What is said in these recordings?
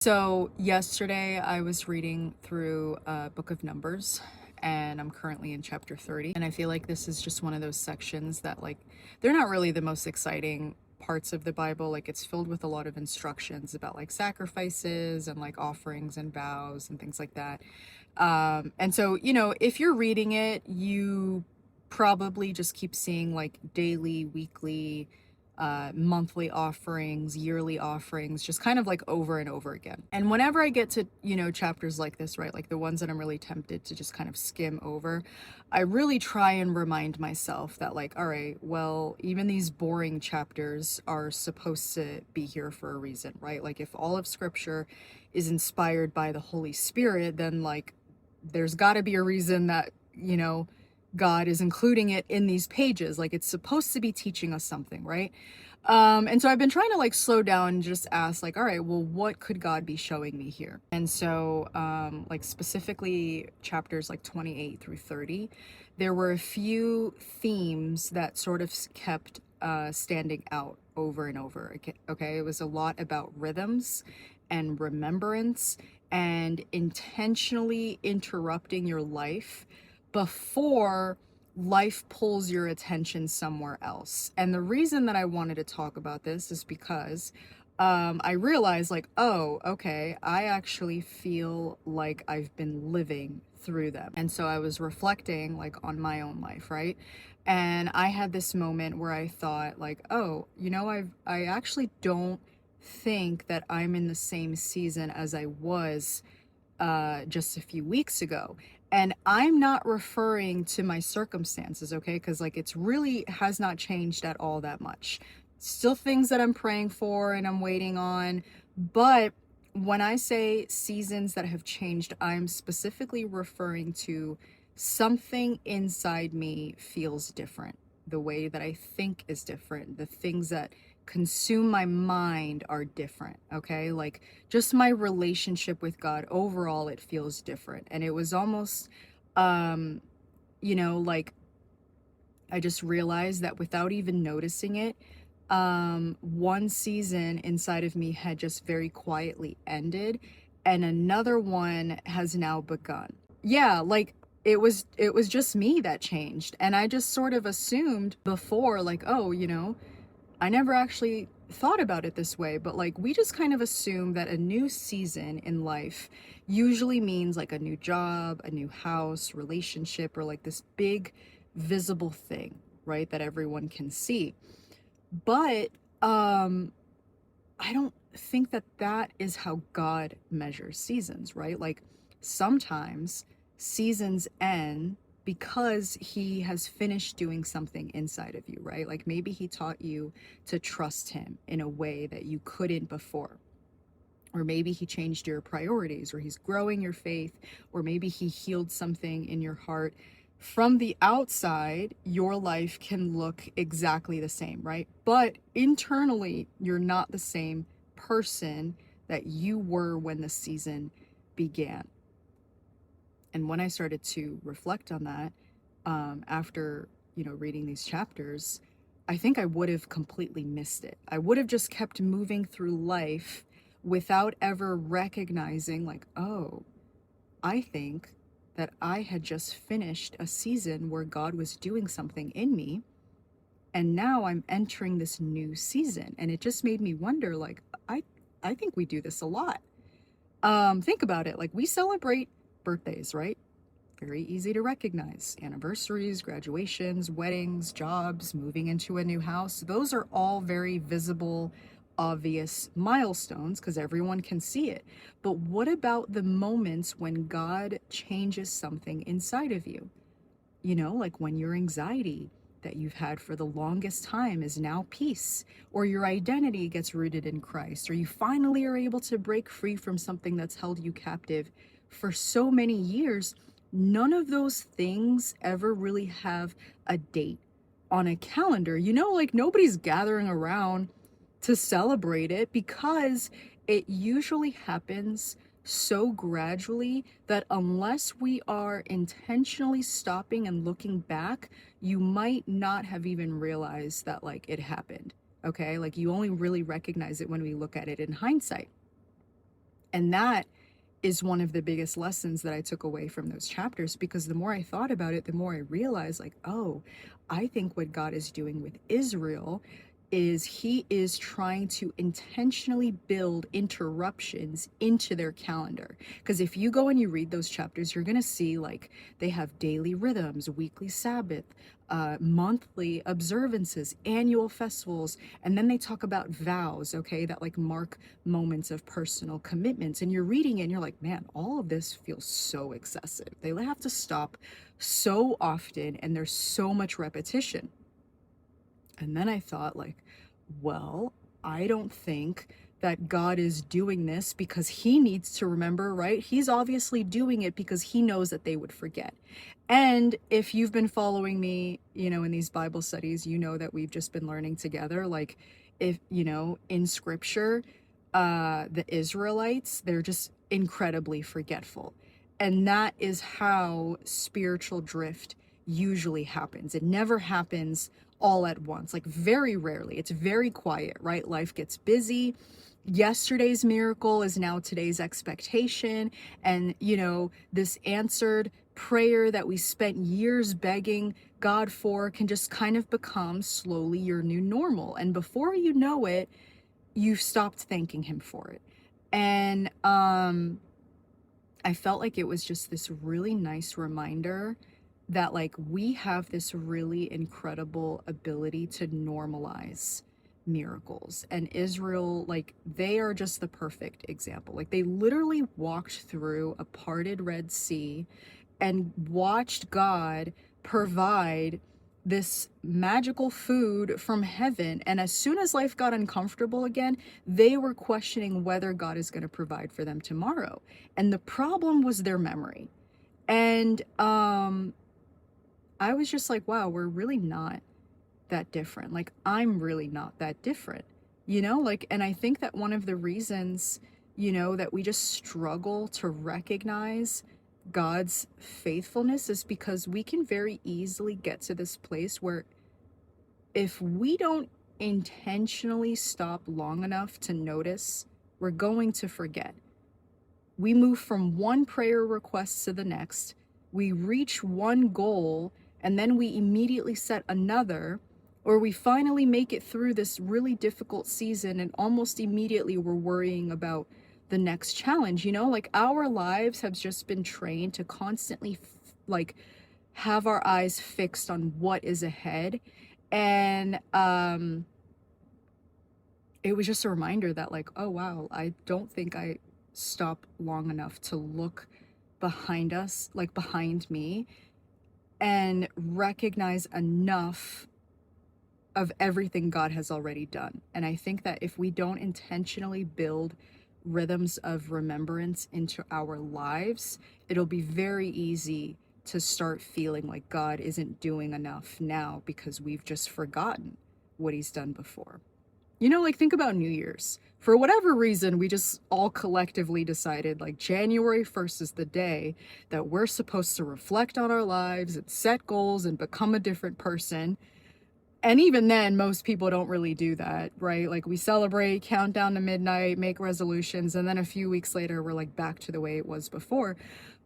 So yesterday I was reading through book of Numbers, and I'm currently in chapter 30, and I feel like this is just one of those sections that, like, they're not really the most exciting parts of the Bible. Like, it's filled with a lot of instructions about like sacrifices and like offerings and vows and things like that. And so, if you're reading it, you probably just keep seeing like daily, weekly, monthly offerings, yearly offerings, just kind of like over and over again. And whenever I get to, chapters like this, right, like the ones that I'm really tempted to just kind of skim over, I really try and remind myself that, like, all right, well, even these boring chapters are supposed to be here for a reason, right? Like, if all of scripture is inspired by the Holy Spirit, then, like, there's got to be a reason that, God is including it in these pages. Like, it's supposed to be teaching us something, right? And so I've been trying to like slow down and just ask, like, all right, well, what could God be showing me here? And so, like, specifically chapters like 28 through 30, there were a few themes that sort of kept standing out over and over. Okay, it was a lot about rhythms and remembrance and intentionally interrupting your life before life pulls your attention somewhere else. And the reason that I wanted to talk about this is because I realized, like, oh, okay, I actually feel like I've been living through them. And so I was reflecting like on my own life, right? And I had this moment where I thought, like, oh, I actually don't think that I'm in the same season as I was just a few weeks ago. And I'm not referring to my circumstances, okay? Because, like, it's really has not changed at all that much. Still things that I'm praying for and I'm waiting on. But when I say seasons that have changed, I'm specifically referring to something inside me feels different. The way that I think is different. The things that consume my mind are different, okay? Like, just my relationship with God overall, it feels different. And it was almost, um, like, I just realized that without even noticing it, one season inside of me had just very quietly ended, and another one has now begun. Yeah, like, it was just me that changed. And I just sort of assumed before, like, oh, I never actually thought about it this way, but like, we just kind of assume that a new season in life usually means like a new job, a new house, relationship, or like this big visible thing, right? That everyone can see. But I don't think that that is how God measures seasons, right? Like, sometimes seasons end because he has finished doing something inside of you, right? Like, maybe he taught you to trust him in a way that you couldn't before. Or maybe he changed your priorities, or he's growing your faith, or maybe he healed something in your heart. From the outside, your life can look exactly the same, right? But internally, you're not the same person that you were when the season began. And when I started to reflect on that, after, reading these chapters, I think I would have completely missed it. I would have just kept moving through life without ever recognizing, like, oh, I think that I had just finished a season where God was doing something in me, and now I'm entering this new season. And it just made me wonder, like, I think we do this a lot. Think about it. Like, we celebrate birthdays, right? Very easy to recognize. Anniversaries, graduations, weddings, jobs, moving into a new house. Those are all very visible, obvious milestones because everyone can see it. But what about the moments when God changes something inside of you? Like when your anxiety that you've had for the longest time is now peace, or your identity gets rooted in Christ, or you finally are able to break free from something that's held you captive for so many years. None of those things ever really have a date on a calendar. Like, nobody's gathering around to celebrate it because it usually happens so gradually that unless we are intentionally stopping and looking back, you might not have even realized that, like, it happened. Okay, like, you only really recognize it when we look at it in hindsight. And that is one of the biggest lessons that I took away from those chapters, because the more I thought about it, the more I realized, like, oh, I think what God is doing with Israel is he is trying to intentionally build interruptions into their calendar. Because if you go and you read those chapters, you're going to see like they have daily rhythms, weekly Sabbath, monthly observances, annual festivals, and then they talk about vows, okay, that like mark moments of personal commitments. And you're reading it and you're like, man, all of this feels so excessive. They have to stop so often and there's so much repetition. And then I thought, like, well, I don't think that God is doing this because he needs to remember, right? He's obviously doing it because he knows that they would forget. And if you've been following me, in these Bible studies, you know that we've just been learning together. Like, if, in scripture, the Israelites, they're just incredibly forgetful. And that is how spiritual drift usually happens. It never happens all at once, like very rarely. It's very quiet, right? Life gets busy. Yesterday's miracle is now today's expectation. And, this answered prayer that we spent years begging God for can just kind of become slowly your new normal. And before you know it, you've stopped thanking him for it. And I felt like it was just this really nice reminder that like we have this really incredible ability to normalize miracles. And Israel, like, they are just the perfect example. Like, they literally walked through a parted Red Sea and watched God provide this magical food from heaven. And as soon as life got uncomfortable again, they were questioning whether God is going to provide for them tomorrow. And the problem was their memory. And I was just like, wow, we're really not that different. Like, I'm really not that different, like, and I think that one of the reasons, that we just struggle to recognize God's faithfulness is because we can very easily get to this place where if we don't intentionally stop long enough to notice, we're going to forget. We move from one prayer request to the next, we reach one goal, and then we immediately set another, or we finally make it through this really difficult season and almost immediately we're worrying about the next challenge. Like, our lives have just been trained to constantly like have our eyes fixed on what is ahead. And it was just a reminder that, like, oh wow, I don't think I stop long enough to look behind us, like behind me, and recognize enough of everything God has already done. And I think that if we don't intentionally build rhythms of remembrance into our lives, it'll be very easy to start feeling like God isn't doing enough now because we've just forgotten what he's done before. Like, think about New Year's. For whatever reason, we just all collectively decided like January 1st is the day that we're supposed to reflect on our lives and set goals and become a different person. And even then, most people don't really do that, right? Like, we celebrate, count down to midnight, make resolutions, and then a few weeks later, we're like back to the way it was before.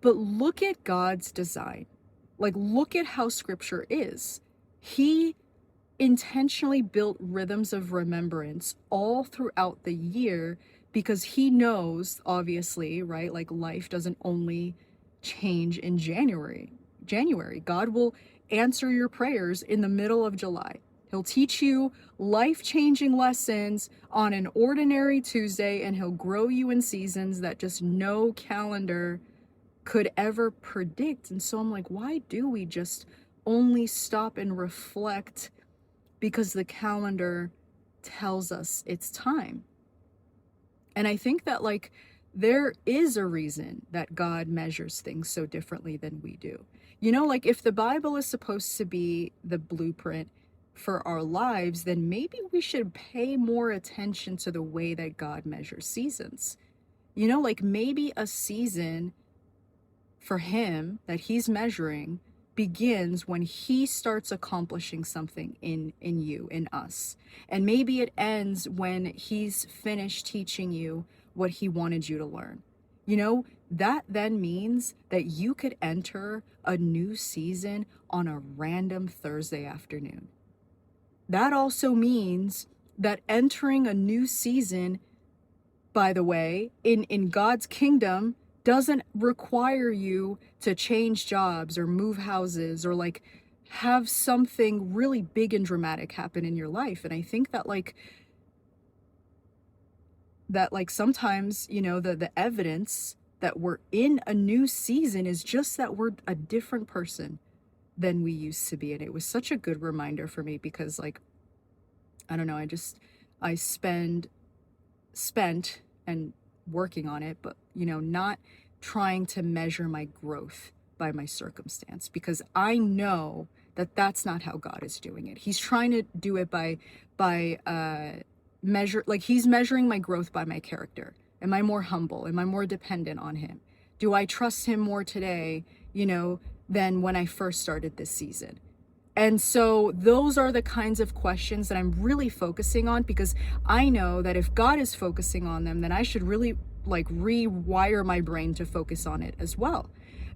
But look at God's design. Like, look at how scripture is. He intentionally built rhythms of remembrance all throughout the year because he knows, obviously, right? Like, life doesn't only change in January. God will answer your prayers in the middle of July. He'll teach you life-changing lessons on an ordinary Tuesday, and he'll grow you in seasons that just no calendar could ever predict. And so I'm like, why do we just only stop and reflect because the calendar tells us it's time? And I think that, like, there is a reason that God measures things so differently than we do. Like, if the Bible is supposed to be the blueprint for our lives, then maybe we should pay more attention to the way that God measures seasons. Like, maybe a season for him that he's measuring begins when he starts accomplishing something in you, in us. And maybe it ends when he's finished teaching you what he wanted you to learn. You know, that then means that you could enter a new season on a random Thursday afternoon. That also means that entering a new season, by the way, in God's kingdom doesn't require you to change jobs or move houses or like have something really big and dramatic happen in your life. And I think that sometimes, you know, the evidence that we're in a new season is just that we're a different person than we used to be. And it was such a good reminder for me because like, I don't know, I spent and working on it, but you know, not trying to measure my growth by my circumstance, because I know that that's not how God is doing it. He's trying to do it by measure, like he's measuring my growth by my character. Am I more humble? Am I more dependent on him? Do I trust him more today, you know, than when I first started this season? And so those are the kinds of questions that I'm really focusing on, because I know that if God is focusing on them, then I should really like rewire my brain to focus on it as well.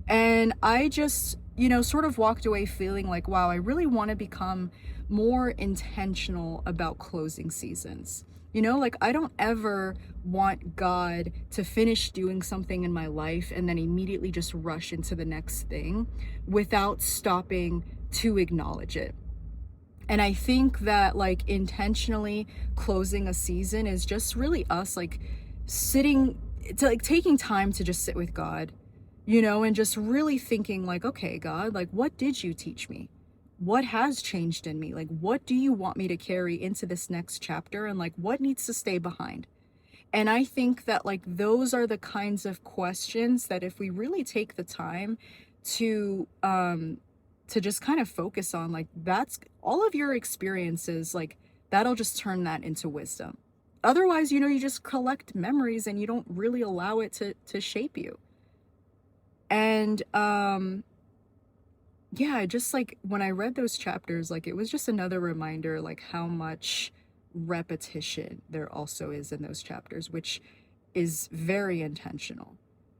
And I just, you know, sort of walked away feeling like, wow, I really want to become more intentional about closing seasons. You know, like I don't ever want God to finish doing something in my life and then immediately just rush into the next thing without stopping to acknowledge it. And I think that like intentionally closing a season is just really us like sitting to like taking time to just sit with God, you know, and just really thinking like, okay, God, like what did you teach me? What has changed in me? Like what do you want me to carry into this next chapter, and like what needs to stay behind? And I think that like those are the kinds of questions that if we really take the time to just kind of focus on, like that's all of your experiences, like that'll just turn that into wisdom. Otherwise, you know, you just collect memories and you don't really allow it to shape you. And yeah, just like when I read those chapters, like it was just another reminder like how much repetition there also is in those chapters, which is very intentional.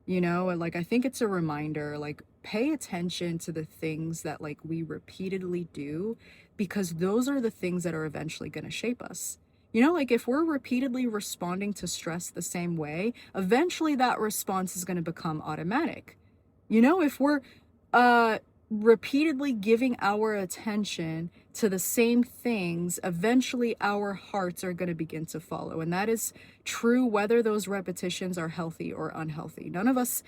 You know, and like I think it's a reminder, like pay attention to the things that like we repeatedly do, because those are the things that are eventually going to shape us. You know, like if we're repeatedly responding to stress the same way, eventually that response is going to become automatic. You know, if we're uh repeatedly giving our attention to the same things, eventually our hearts are going to begin to follow. And that is true whether those repetitions are healthy or unhealthy. None of us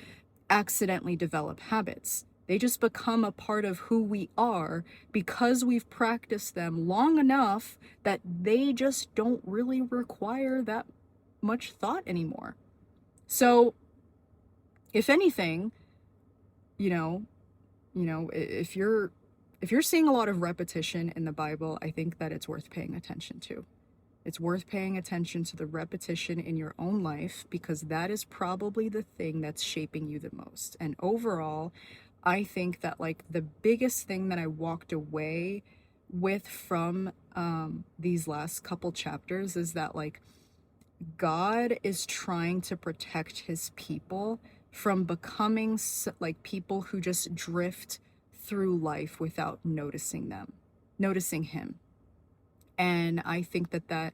accidentally develop habits. They just become a part of who we are because we've practiced them long enough that they just don't really require that much thought anymore. So, if anything, you know, if you're seeing a lot of repetition in the Bible, I think that it's worth paying attention to. It's worth paying attention to the repetition in your own life, because that is probably the thing that's shaping you the most. And overall, I think that like the biggest thing that I walked away with from these last couple chapters is that like God is trying to protect his people from becoming like people who just drift through life without noticing him. And I think that that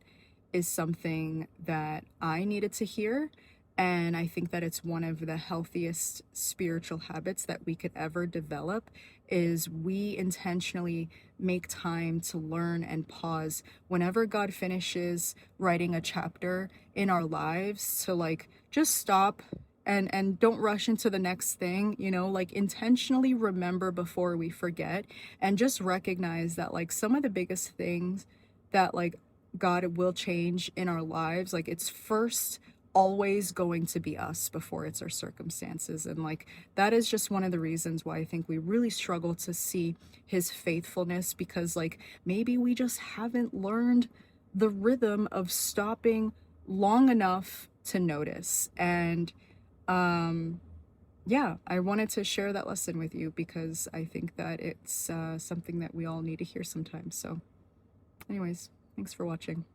is something that I needed to hear. And I think that it's one of the healthiest spiritual habits that we could ever develop, is we intentionally make time to learn and pause whenever God finishes writing a chapter in our lives, to like just stop and don't rush into the next thing, you know, like intentionally remember before we forget, and just recognize that like some of the biggest things that like God will change in our lives, like it's first always going to be us before it's our circumstances. And like that is just one of the reasons why I think we really struggle to see his faithfulness, because like maybe we just haven't learned the rhythm of stopping long enough to notice. And yeah, I wanted to share that lesson with you because I think that it's something that we all need to hear sometimes. So anyways, thanks for watching.